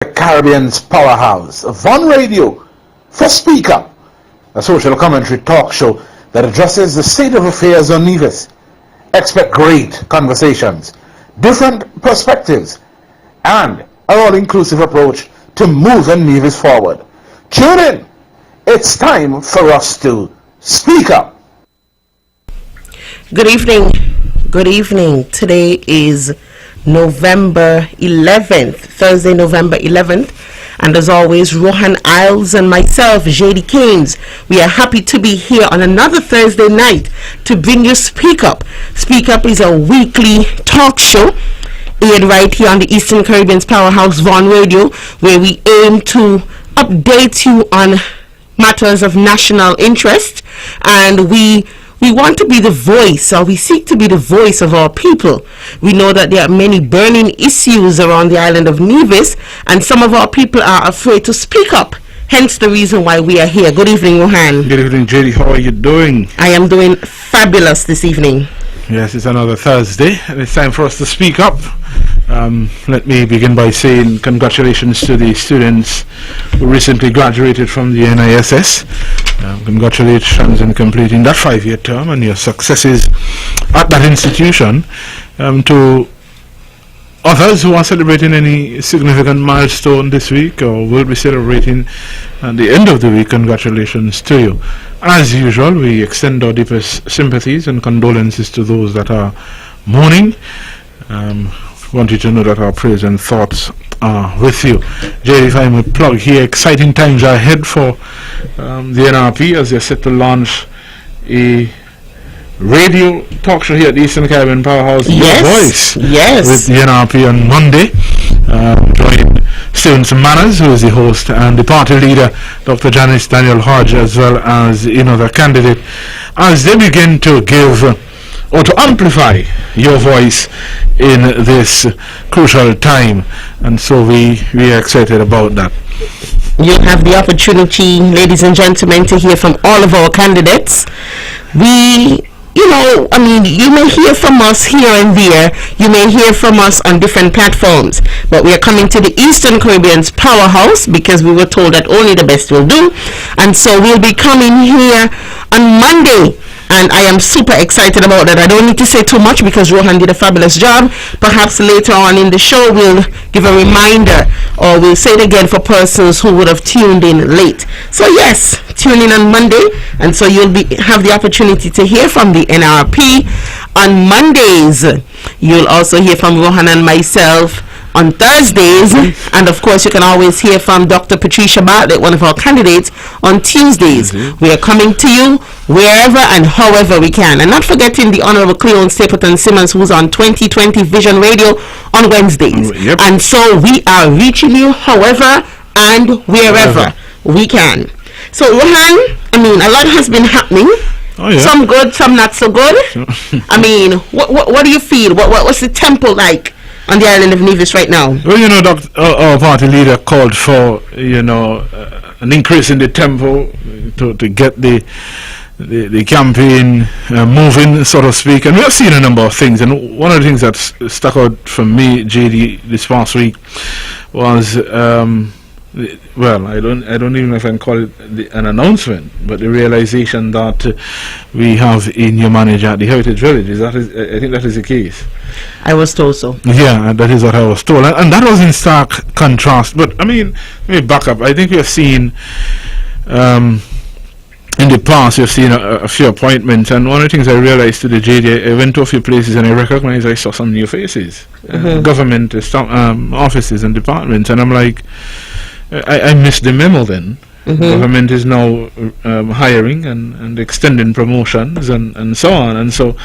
The Caribbean's powerhouse, Von Radio, for Speak Up, a social commentary talk show that addresses the state of affairs on NEVIS. Expect great conversations, different perspectives, and an all-inclusive approach to moving NEVIS forward. Tune in. It's time for us to speak up. Good evening. Good evening. Today is November 11th, Thursday, November 11th. And as always, Rohan and myself, Jaedee Caines, we are happy to be here on another Thursday night to bring you Speak Up. Speak Up is a weekly talk show aired right here on the Eastern Caribbean's powerhouse, Von Radio, where we aim to update you on matters of national interest, and we want to be the voice, or we seek to be the voice of our people. We know that there are many burning issues around the island of NEVIS, and some of our people are afraid to speak up. Hence the reason why we are here. Good evening, Rohan. Good evening, Jaedee. How are you doing? I am doing fabulous this evening. Yes, it's another Thursday, and it's time for us to speak up. Let me begin by saying congratulations to the students who recently graduated from the NISS. Congratulations on completing that 5-year term and your successes at that institution. To others who are celebrating any significant milestone this week or will be celebrating at the end of the week, congratulations to you. As usual, we extend our deepest sympathies and condolences to those that are mourning. Want you to know that our prayers and thoughts are with you. Jaedee, if I may plug here, exciting times are ahead for the NRP as they're set to launch a radio talk show here at the Eastern Caribbean Powerhouse. Yes. Your Voice. Yes. With the NRP on Monday. Join Stevenson Manners, who is the host, and the party leader, Dr. Janice Daniel Hodge, as well as another candidate, as they begin to give or to amplify your voice in this crucial time. And so we are excited about that. You'll have the opportunity, ladies and gentlemen, to hear from all of our candidates. You may hear from us here and there. You may hear from us on different platforms. But we are coming to the Eastern Caribbean's powerhouse because we were told that only the best will do. And so we'll be coming here on Monday. And I am super excited about that. I don't need to say too much because Rohan did a fabulous job. Perhaps later on in the show we'll give a reminder, or we'll say it again for persons who would have tuned in late. So yes, tune in on Monday, and so you'll have the opportunity to hear from the NRP on Mondays. You'll also hear from Rohan and myself on Thursdays, and of course you can always hear from Dr. Patricia Bartlett, one of our candidates, on Tuesdays. We are coming to you wherever and however we can, and not forgetting the Honorable Cleon Stapleton Simmons, who's on 2020 Vision Radio on Wednesdays. Yep. And so we are reaching you however and wherever we can. So Rohan, a lot has been happening. Oh, yeah. Some good, some not so good. What do you feel? What's the tempo like on the island of NEVIS right now? Well, our party leader called for, an increase in the tempo to get the campaign moving, so to speak. And we have seen a number of things. And one of the things that stuck out for me, Jaedee, this past week was, I don't even know if I can call it an announcement, but the realization that we have a new manager at the Heritage Village. I think that is the case. I was told so. Yeah, that is what I was told. And that was in stark contrast. But, let me back up. I think we have seen, in the past, we've seen a few appointments. And one of the things I realized today, Jaedee, I went to a few places and I recognized I saw some new faces. Government offices and departments. And I'm like, I missed the memo then. Government is now hiring and extending promotions and so on. And so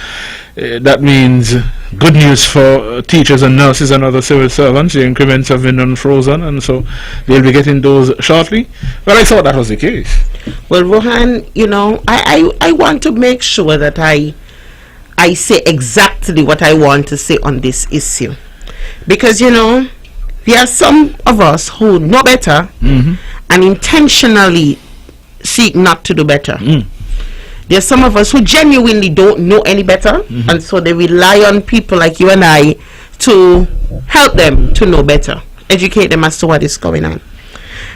that means good news for teachers and nurses and other civil servants. The increments have been unfrozen, and so they'll be getting those shortly. Well, I thought that was the case. Well, Rohan, I want to make sure that I say exactly what I want to say on this issue. Because, there are some of us who know better and intentionally seek not to do better. There are some of us who genuinely don't know any better, and so they rely on people like you and I to help them to know better. educate them as to what is going on.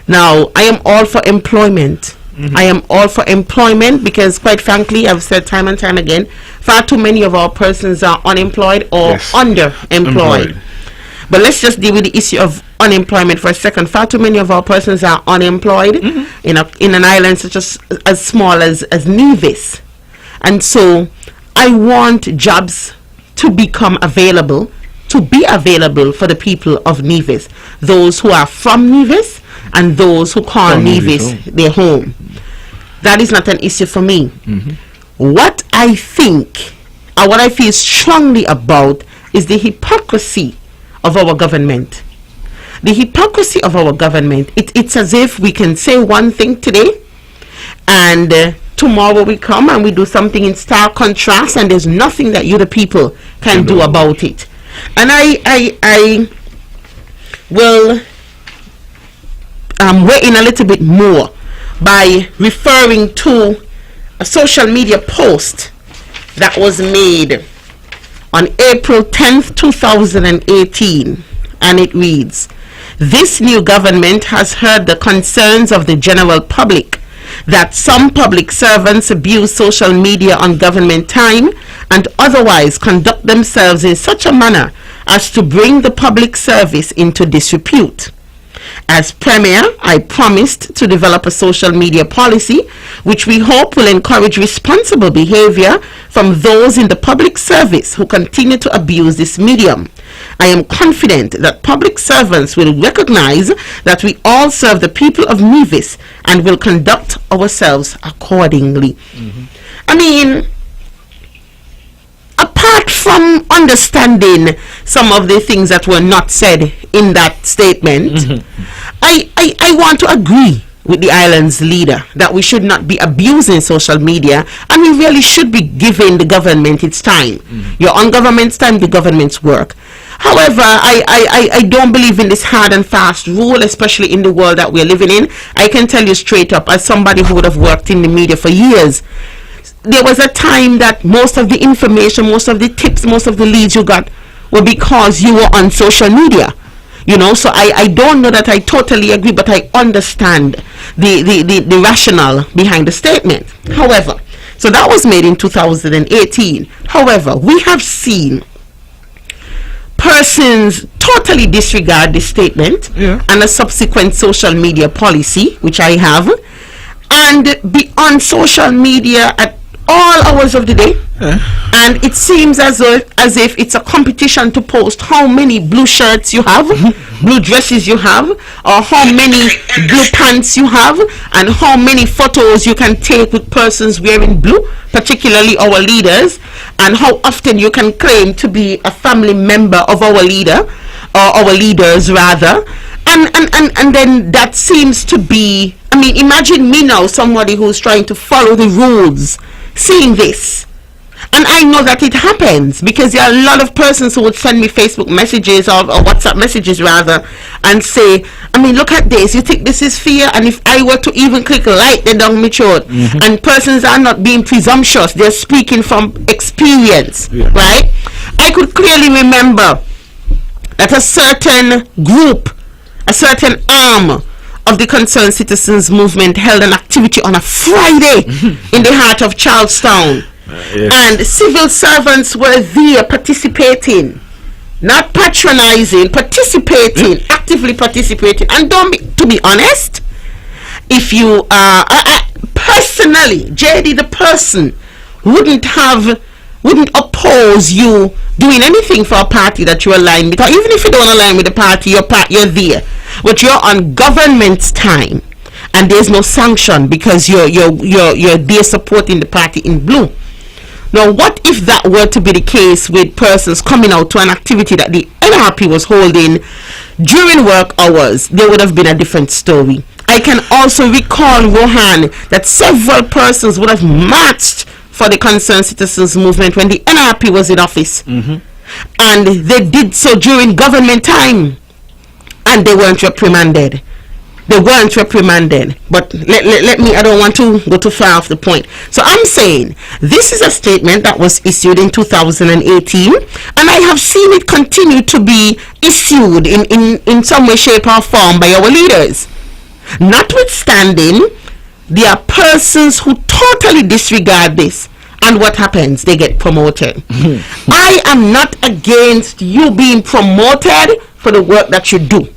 Now, I am all for employment. I am all for employment because, quite frankly, I've said time and time again, far too many of our persons are unemployed or underemployed. But let's just deal with the issue of unemployment for a second. Far too many of our persons are unemployed in an island such as small as NEVIS. And so I want jobs to become available, to be available for the people of NEVIS, those who are from NEVIS and those who call NEVIS their home. That is not an issue for me. What I think, or what I feel strongly about, is the hypocrisy of our government. The hypocrisy of our government. It's as if we can say one thing today, and tomorrow we come and we do something in stark contrast, and there's nothing that you, the people, can do about it. And I will weigh in a little bit more by referring to a social media post that was made on April 10th, 2018, and it reads, "This new government has heard the concerns of the general public that some public servants abuse social media on government time and otherwise conduct themselves in such a manner as to bring the public service into disrepute. As Premier, I promised to develop a social media policy which we hope will encourage responsible behavior from those in the public service who continue to abuse this medium. I am confident that public servants will recognize that we all serve the people of NEVIS and will conduct ourselves accordingly." I mean, apart from understanding some of the things that were not said in that statement, I want to agree with the island's leader that we should not be abusing social media, and we really should be giving the government its time. You're on government's time, the government's work. However, I don't believe in this hard and fast rule, especially in the world that we're living in. I can tell you straight up, as somebody who would have worked in the media for years, there was a time that most of the information, most of the tips, most of the leads you got were because you were on social media. You know, so I don't know that I totally agree, but I understand the rationale behind the statement. However, so that was made in 2018. However, we have seen persons totally disregard this statement and a subsequent social media policy, which I have, and be on social media at all hours of the day, and it seems as if it's a competition to post how many blue shirts you have, blue dresses you have, or how many blue pants you have, and how many photos you can take with persons wearing blue, particularly our leaders, and how often you can claim to be a family member of our leader, or our leaders rather, and then that seems to be, I mean, imagine me now, somebody who's trying to follow the rules, seeing this. And I know that it happens because there are a lot of persons who would send me Facebook messages or WhatsApp messages rather, and say, I mean, look at this, you think this is fair? And if I were to even click like, they don't mature. And persons are not being presumptuous, they're speaking from experience, right? I could clearly remember that a certain group, a certain arm of the Concerned Citizens Movement held an activity on a Friday in the heart of Charlestown. And civil servants were there participating, not patronizing, participating, actively participating. And to be honest, if you personally, Jaedee the person, wouldn't oppose you doing anything for a party that you align, because even if you don't align with the party, you're there, but you're on government's time and there's no sanction because you're there supporting the party in blue. Now, what if that were to be the case with persons coming out to an activity that the NRP was holding during work hours? There would have been a different story. I can also recall, Rohan, that several persons would have marched for the Concerned Citizens Movement when the NRP was in office. And they did so during government time, and they weren't reprimanded. they weren't reprimanded. But let me, I don't want to go too far off the point. So I'm saying this is a statement that was issued in 2018, and I have seen it continue to be issued in some way, shape or form by our leaders. Notwithstanding, there are persons who totally disregard this, and what happens? They get promoted. I am not against you being promoted for the work that you do,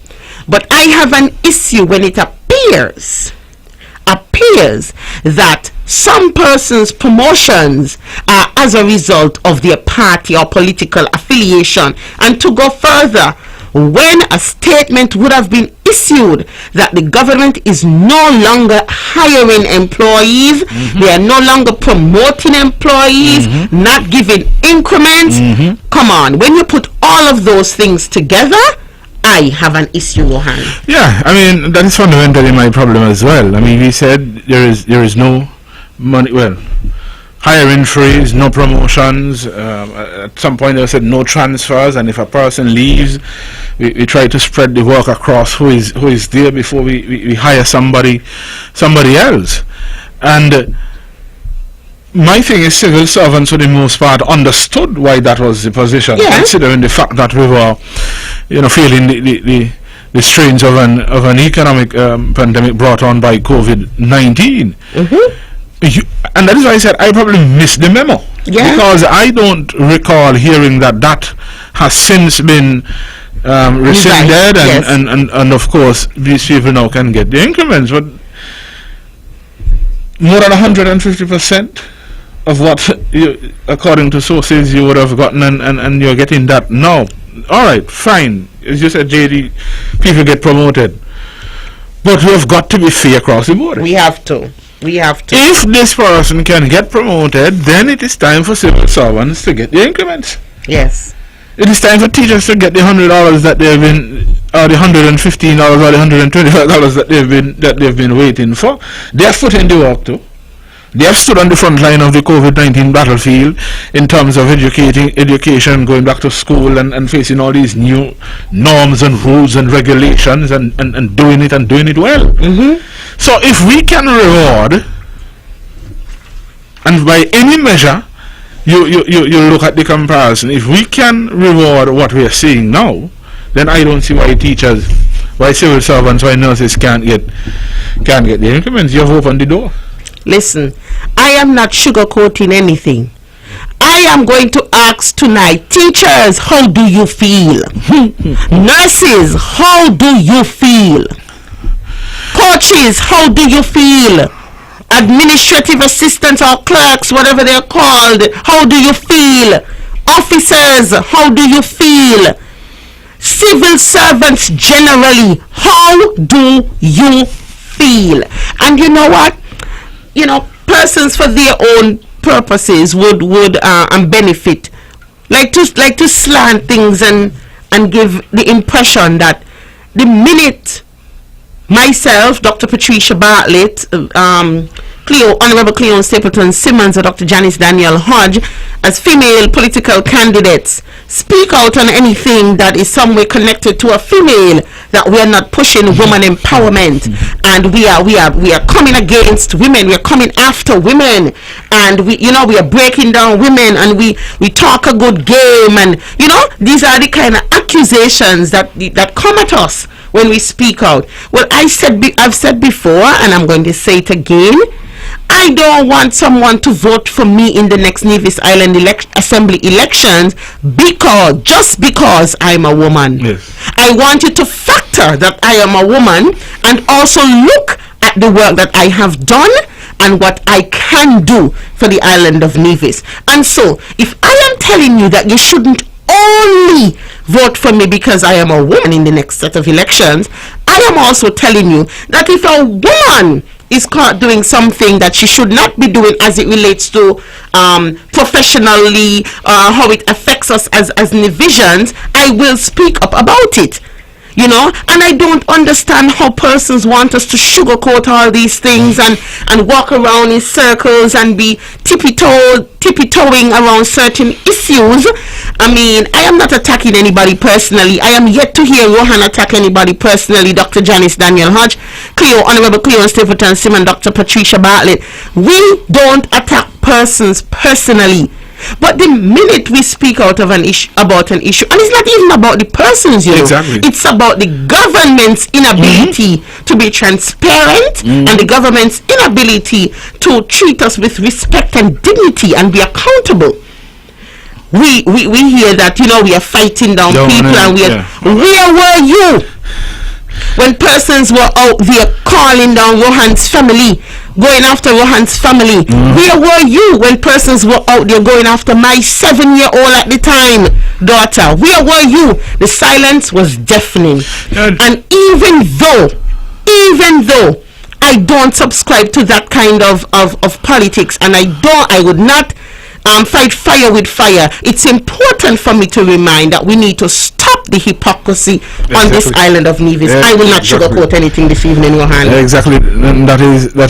but I have an issue when it appears that some persons' promotions are as a result of their party or political affiliation. And to go further, when a statement would have been issued that the government is no longer hiring employees, they are no longer promoting employees, not giving increments, come on, when you put all of those things together, I have an issue, Rohan. Yeah, I mean, that is fundamentally my problem as well. I mean, we said there is no money, well, hiring freeze, no promotions. At some point they said no transfers, and if a person leaves, we try to spread the work across who is there before we hire somebody else. And my thing is, civil servants for the most part understood why that was the position, considering the fact that we were, feeling the strains of an economic pandemic brought on by COVID-19. And that is why I said I probably missed the memo, because I don't recall hearing that has since been rescinded, and of course these people now can get the increments, but more than 150% of what you, according to sources, you would have gotten, and you're getting that now. All right, fine. As you said, Jaedee, people get promoted, but we have got to be fair across the board. We have to. If this person can get promoted, then it is time for civil servants to get the increments. Yes. It is time for teachers to get the $100 that they've been, or the $115 or the $125 that they've been waiting for. They have put in the work too. They have stood on the front line of the COVID-19 battlefield in terms of education, going back to school and facing all these new norms and rules and regulations and doing it well. So if we can reward, and by any measure, you look at the comparison, if we can reward what we are seeing now, then I don't see why teachers, why civil servants, why nurses can't get the increments. You have opened the door. Listen, I am not sugarcoating anything. I am going to ask tonight, teachers, how do you feel? Nurses, how do you feel? Coaches, how do you feel? Administrative assistants or clerks, whatever they're called, how do you feel? Officers, how do you feel? Civil servants generally, how do you feel? And you know what? Persons for their own purposes would benefit, like to slant things and give the impression that the minute myself, Dr. Patricia Bartlett, Honorable Cleon Stapleton Simmons, or Dr. Janice Daniel Hodge, as female political candidates, speak out on anything that is some way connected to a female, that we are not pushing woman empowerment, and we are coming against women, we are coming after women, and we are breaking down women, and we talk a good game, and these are the kind of accusations that come at us when we speak out. Well, I've said before, and I'm going to say it again, I don't want someone to vote for me in the next Nevis Island Assembly elections just because I'm a woman. Yes. I want you to factor that I am a woman, and also look at the work that I have done and what I can do for the island of Nevis. And so, if I am telling you that you shouldn't only vote for me because I am a woman in the next set of elections, I am also telling you that if a woman is caught doing something that she should not be doing as it relates to professionally, how it affects us as Nevisians, I will speak up about it. You know, and I don't understand how persons want us to sugarcoat all these things and walk around in circles and be tippy-toeing around certain issues. I mean, I am not attacking anybody personally. I am yet to hear Rohan attack anybody personally. Dr. Janice Daniel Hodge, Honorable Cleo Stapleton Sim, Dr. Patricia Bartlett. We don't attack persons personally. But the minute we speak out of an issue, about an issue, and it's not even about the persons, you know, it's about the government's inability to be transparent and the government's inability to treat us with respect and dignity and be accountable. We hear that, you know, we are fighting down people and where were you when persons were out there calling down Rohan's family, going after Rohan's family? Where were you when persons were out there going after my 7-year-old at the time daughter? Where were you? The silence was deafening. And even though I don't subscribe to that kind of politics, and I would not fight fire with fire, it's important for me to remind that we need to stop the hypocrisy on this island of Nevis. I will not sugarcoat anything this evening, Rohan. Exactly, and that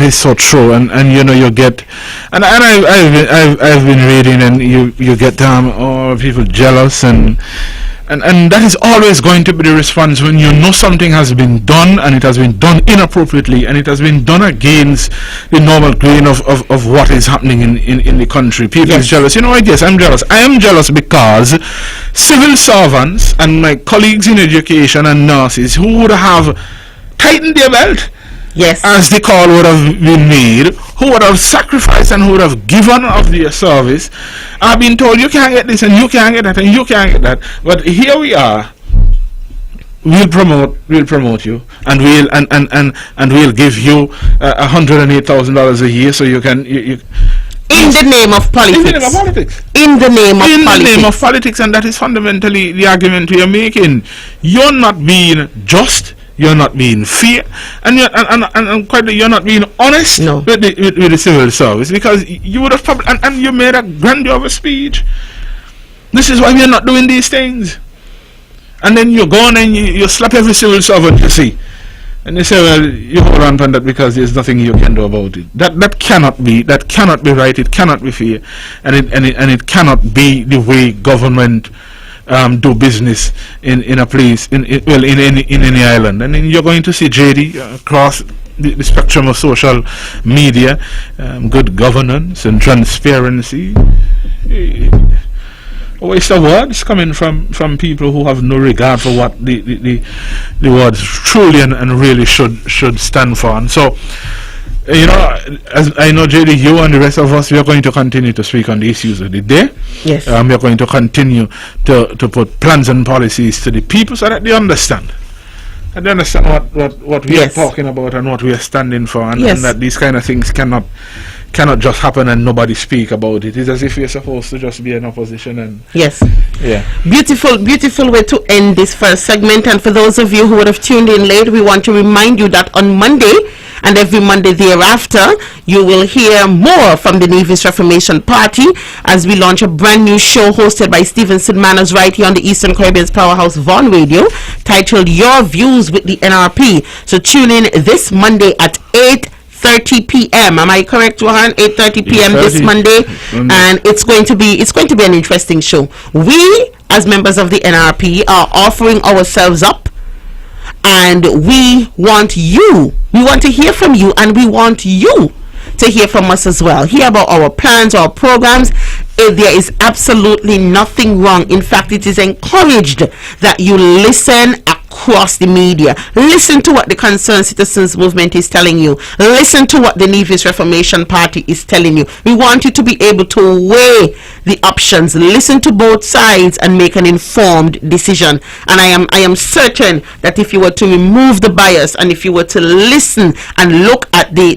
is so true. And you know, you get, and I've been reading, and you get people jealous, and that is always going to be the response when you know something has been done, and it has been done inappropriately, and it has been done against the normal grain of what is happening in the country. People is jealous. You know, I guess I'm jealous. I am jealous because civil servants and my colleagues in education and nurses who would have tightened their belt, as the call would have been made, who would have sacrificed and who would have given of their service, are being told you can't get this and you can't get that and you can't get that. But here we are. We'll promote you, and we'll give you $108,000 a year so you can. In the name of politics. In the name of politics, and that is fundamentally the argument we are making. You're not being just. You're not being fair, and you're not being honest with the civil service, because you would have probably and you made a grandiose speech. This is why we are not doing these things. And then you go on and you slap every civil servant you see, and you say, well, you hold on to that because there's nothing you can do about it. That cannot be right. It cannot be fair, and it cannot be the way government do business in a place in any island. And then you're going to see Jaedee across the spectrum of social media, good governance and transparency. Waste of words coming from people who have no regard for what the words truly and really should stand for. And so, you know, as I know, Jaedee, you and the rest of us, we are going to continue to speak on the issues of the day. Yes. We are going to continue to put plans and policies to the people so that they understand. And they understand what we are talking about and what we are standing for, and that these kind of things cannot just happen and nobody speak about it. It's as if you're supposed to just be in opposition and beautiful way to end this first segment. And for those of you who would have tuned in late, we want to remind you that on Monday and every Monday thereafter, you will hear more from the NEVIS Reformation Party as we launch a brand new show hosted by Stevenson Manners right here on the Eastern Caribbean's Powerhouse Vaughan Radio, titled Your Views with the NRP. So tune in this Monday at 8:30 p.m. Am I correct, Rohan? 8:30 p.m. this Monday, and it's going to be an interesting show. We, as members of the NRP, are offering ourselves up, and we want to hear from you, and we want you to hear from us as well. Hear about our plans, our programs. There is absolutely nothing wrong. In fact, it is encouraged that you listen across the media. Listen to what the Concerned Citizens Movement is telling you. Listen to what the NEVIS Reformation Party is telling you. We want you to be able to weigh the options, listen to both sides, and make an informed decision. And I am certain that if you were to remove the bias, and if you were to listen and look at the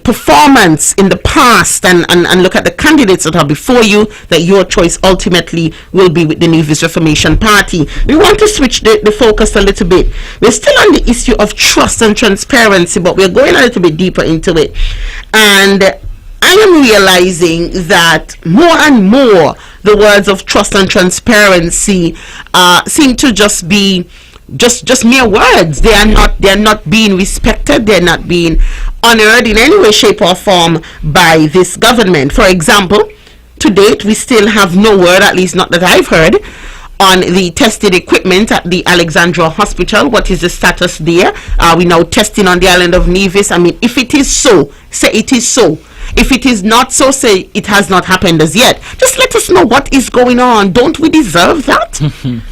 performance in the past and look at the candidates that are before you, that your choice ultimately will be with the NEVIS Reformation Party. We want to switch the focus a little bit. We're still on the issue of trust and transparency, but we're going a little bit deeper into it. And I am realizing that more and more the words of trust and transparency seem to just be just mere words. They're not being respected. They're not being honored in any way, shape, or form by this government. For example, to date, we still have no word, at least not that I've heard, on the tested equipment at the Alexandra Hospital. What is the status there? Are we now testing on the island of Nevis? I mean, if it is so, say it is so. If it is not so, say it has not happened as yet. Just let us know what is going on. Don't we deserve that?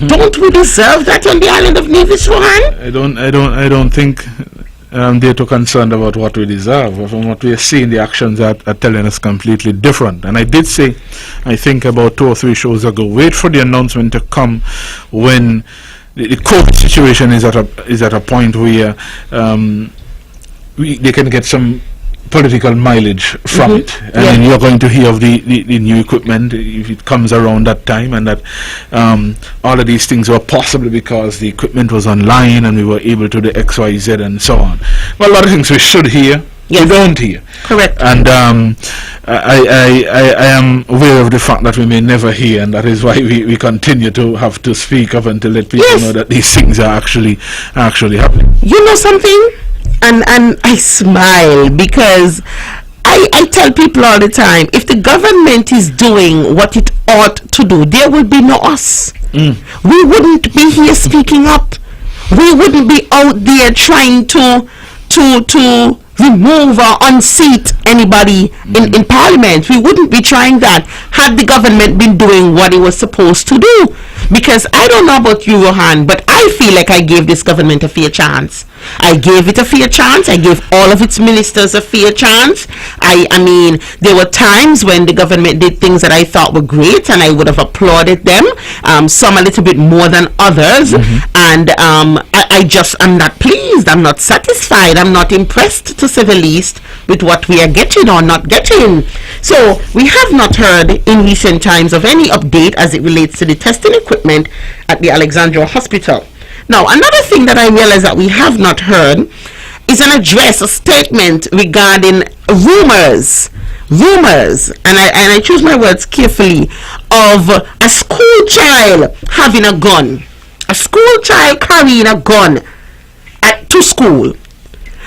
Don't we deserve that on the island of Nevis, Rohan? I don't think they're too concerned about what we deserve. From what we are seeing, the actions are telling us completely different. And I did say, I think about 2 or 3 shows ago, wait for the announcement to come when the COVID situation is at a point where they can get some political mileage from it, and then you're going to hear of the new equipment if it comes around that time, and that all of these things were possible because the equipment was online and we were able to do XYZ and so on. Well, a lot of things we should hear, we don't hear. Correct. And I am aware of the fact that we may never hear, and that is why we continue to have to speak up and to let people know that these things are actually happening. You know something? And I smile because I tell people all the time, if the government is doing what it ought to do, there will be no us. We wouldn't be here speaking up. We wouldn't be out there trying to remove or unseat anybody in Parliament. We wouldn't be trying that had the government been doing what it was supposed to do. Because I don't know about you, Rohan, but I feel like I gave this government a fair chance. I gave it a fair chance. I gave all of its ministers a fair chance. I mean, there were times when the government did things that I thought were great, and I would have applauded them. Some a little bit more than others. And I'm not pleased. I'm not satisfied. I'm not impressed, to say the least, with what we are getting or not getting. So we have not heard in recent times of any update as it relates to the testing equipment at the Alexandra Hospital. Now, another thing that I realize that we have not heard is an address, a statement regarding rumors, and I choose my words carefully, of a school child having a gun, a school child carrying a gun to school.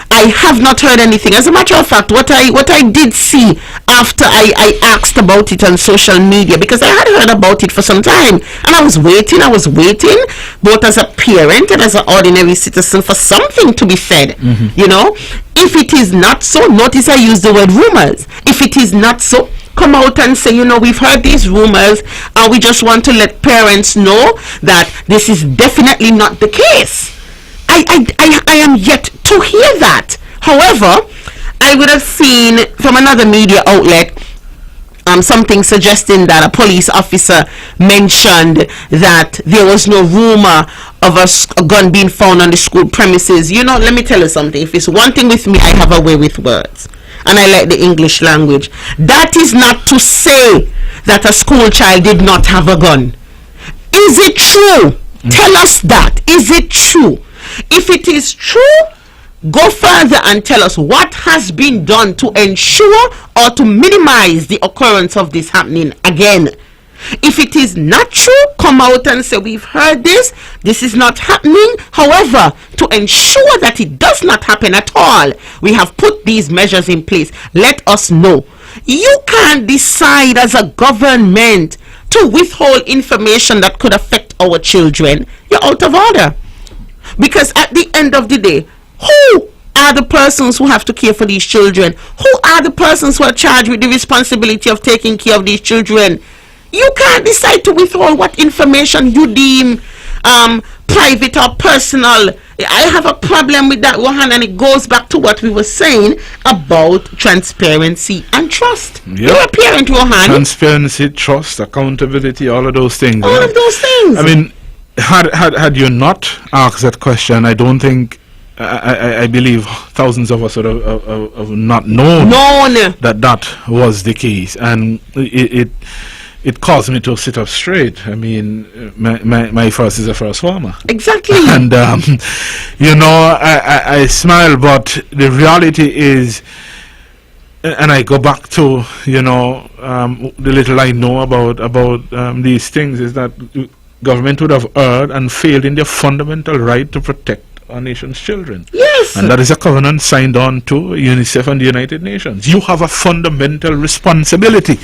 I have not heard anything. As a matter of fact, what I did see after I asked about it on social media, because I had heard about it for some time, and I was waiting, both as a parent and as an ordinary citizen, for something to be said. You know, if it is not so, notice I use the word rumors. If it is not so, come out and say, you know, we've heard these rumors, and we just want to let parents know that this is definitely not the case. I am yet to hear that. However, I would have seen from another media outlet something suggesting that a police officer mentioned that there was no rumor of a gun being found on the school premises. You know, let me tell you something. If it's one thing with me, I have a way with words, and I like the English language. That is not to say that a school child did not have a gun. Is it true? Tell us that. Is it true? If it is true, go further and tell us what has been done to ensure or to minimize the occurrence of this happening again. If it is not true, come out and say, we've heard this is not happening. However, to ensure that it does not happen at all, we have put these measures in place. Let us know. You can't decide as a government to withhold information that could affect our children. You're out of order. Because at the end of the day, who are the persons who have to care for these children? Who are the persons who are charged with the responsibility of taking care of these children? You can't decide to withhold what information you deem private or personal. I have a problem with that, Rohan, and it goes back to what we were saying about transparency and trust. Yep. You're a parent, Rohan. Transparency, trust, accountability, all of those things. All of those things. I mean, had you not asked that question, I don't think, I believe thousands of us would have not known that was the case, and it caused me to sit up straight. I mean, my first is a first farmer. Exactly. And you know, I smile, but the reality is, and I go back to, the little I know about these things, is that government would have erred and failed in their fundamental right to protect our nation's children. Yes. And that is a covenant signed on to UNICEF and the United Nations. You have a fundamental responsibility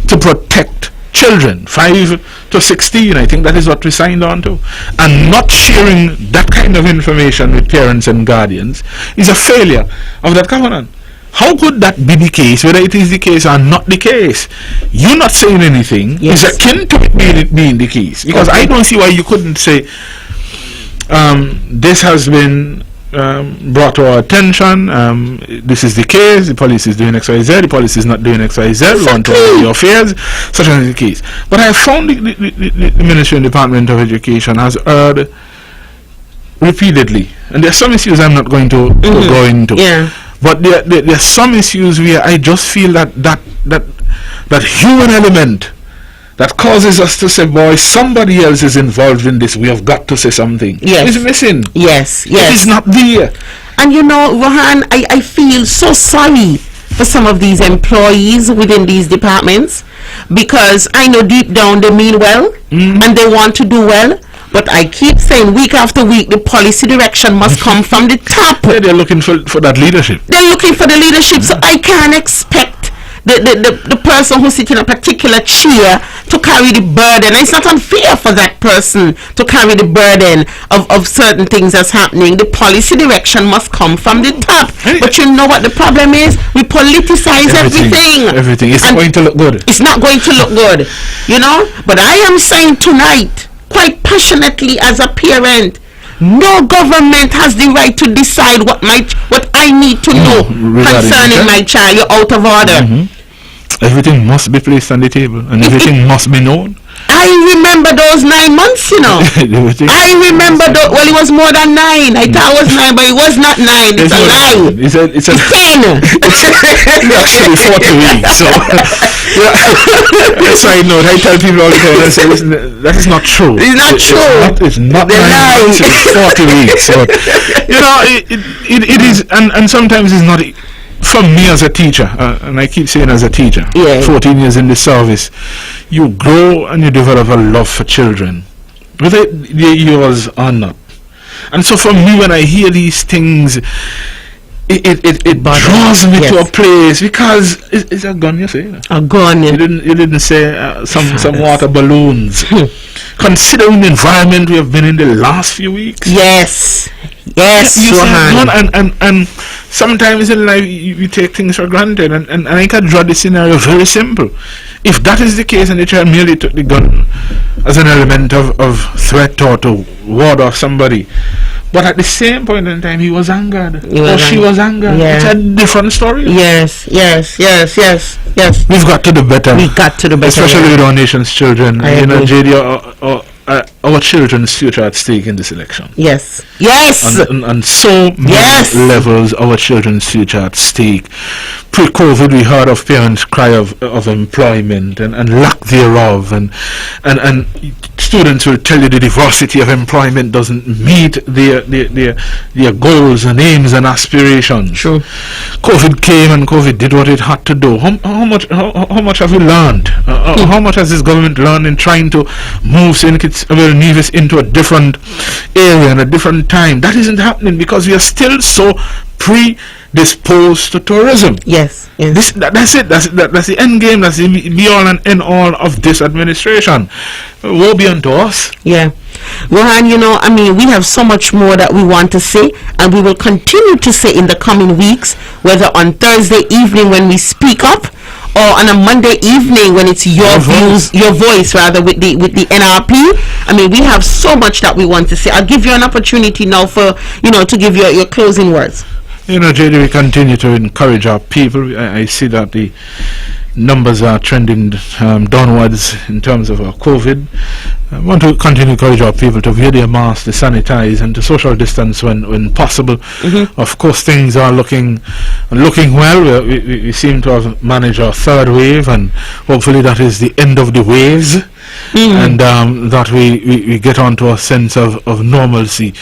to protect children, 5 to 16, I think that is what we signed on to. And not sharing that kind of information with parents and guardians is a failure of that covenant. How could that be the case, whether it is the case or not the case? You not saying anything is akin to it being the case. Because I don't see why you couldn't say, this has been brought to our attention, this is the case, the police is doing XYZ, the police is not doing XYZ, law and your affairs, such as the case. But I found the Ministry and Department of Education has erred repeatedly. And there are some issues I'm not going to go into. Yeah. But there are some issues where I just feel that human element that causes us to say, boy, somebody else is involved in this, we have got to say something. Yes. It's missing. Yes. It is not there. And Rohan, I feel so sorry for some of these employees within these departments, because I know deep down they mean well and they want to do well. But I keep saying week after week, the policy direction must come from the top. Yeah, they're looking for that leadership. They're looking for the leadership, so I can't expect the person who's sitting in a particular chair to carry the burden. It's not unfair for that person to carry the burden of certain things that's happening. The policy direction must come from the top. But you know what the problem is? We politicize everything. Everything. It's not going to look good. It's not going to look good, But I am saying tonight, quite passionately as a parent, no government has the right to decide what I need to know concerning my child. You're out of order. Everything must be placed on the table, and everything must be known. I remember those 9 months, I remember well, it was more than 9. I thought it was 9, but it was not 9. It's a lie. It's 10. It's actually 40 weeks. So, side note, I tell people all the time, I say, listen, that is not true. It's not true. It's not 9 months. It's 40 weeks. So, it is, and sometimes it's not. For me as a teacher, and I keep saying as a teacher, 14 years in the service, you grow and you develop a love for children, whether they're yours or not. And so for me, when I hear these things, it draws me to a place, because it's a gun, you say? A gun. You didn't say some water balloons. Considering the environment we have been in the last few weeks. Yes, Rohan. And sometimes in life you take things for granted, and I can draw the scenario very simple. If that is the case, and the child merely took the gun as an element of threat or to ward off somebody, but at the same point in time he was angered, she was angered, it's a different story. Yes. We've got to do better. Especially with our nation's children. Jaedee, our children's future at stake in this election. Yes. And so many levels, our children's future at stake. Pre-COVID, we heard of parents' cry of employment and lack thereof, and students will tell you the diversity of employment doesn't meet their goals and aims and aspirations. True. COVID came and COVID did what it had to do. How much have we learned? How much has this government learned in trying to move NEVIS into a different area and a different time? That isn't happening because we are still so predisposed to tourism. Yes. That's it. That's the end game. That's the be all and end all of this administration. Woe be unto us. Yeah. Rohan, we have so much more that we want to say, and we will continue to say in the coming weeks, whether on Thursday evening when we speak up, or on a Monday evening when it's your voice rather, with the NRP. We have so much that we want to say. I'll give you an opportunity now for, to give your closing words. Jaedee, we continue to encourage our people. I see that the numbers are trending downwards in terms of COVID. I want to continue to encourage our people to wear their masks, to sanitize, and to social distance when possible. Of course, things are looking well. We seem to have managed our third wave, and hopefully that is the end of the waves. and that we get onto a sense of normalcy.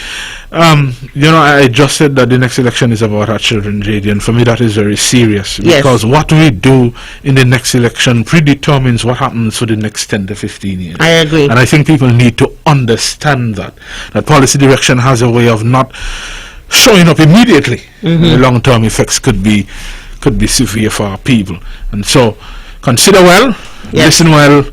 I just said that the next election is about our children, Jaedee, and for me that is very serious, because what we do in the next election predetermines what happens for the next 10 to 15 years. I agree. And I think people need to understand that policy direction has a way of not showing up immediately. The long-term effects could be severe for our people. And so consider well, listen well.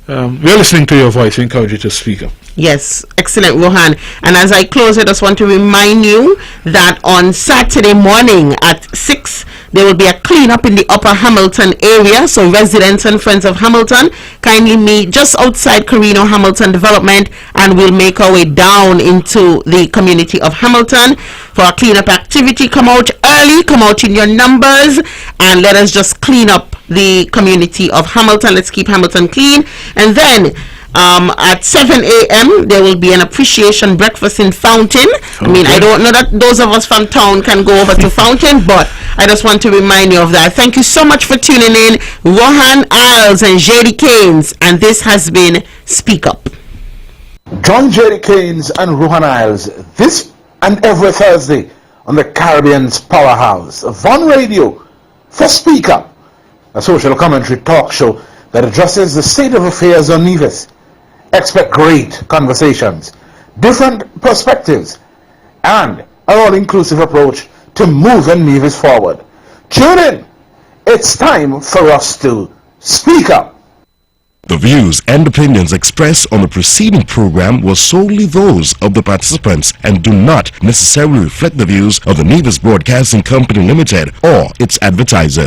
We are listening to your voice. We encourage you to speak up. Yes, excellent, Rohan. And as I close, I just want to remind you that on Saturday morning at 6, there will be a cleanup in the Upper Hamilton area. So residents and friends of Hamilton, kindly meet just outside Carino Hamilton Development, and we'll make our way down into the community of Hamilton for a cleanup activity. Come out early, come out in your numbers, and let us just clean up the community of Hamilton. Let's keep Hamilton clean. And then at 7 a.m. there will be an appreciation breakfast in Fountain. I mean, I don't know that those of us from town can go over to Fountain, but I just want to remind you of that. Thank you so much for tuning in. Rohan Isles and Jaedee Caines, and this has been Speak Up. Join Jaedee Caines and Rohan Isles this and every Thursday on the Caribbean's powerhouse, Von Radio, for Speak Up, a social commentary talk show that addresses the state of affairs on NEVIS. Expect great conversations, different perspectives, and an all-inclusive approach to moving NEVIS forward. Tune in. It's time for us to speak up. The views and opinions expressed on the preceding program were solely those of the participants and do not necessarily reflect the views of the NEVIS Broadcasting Company Limited or its advertisers.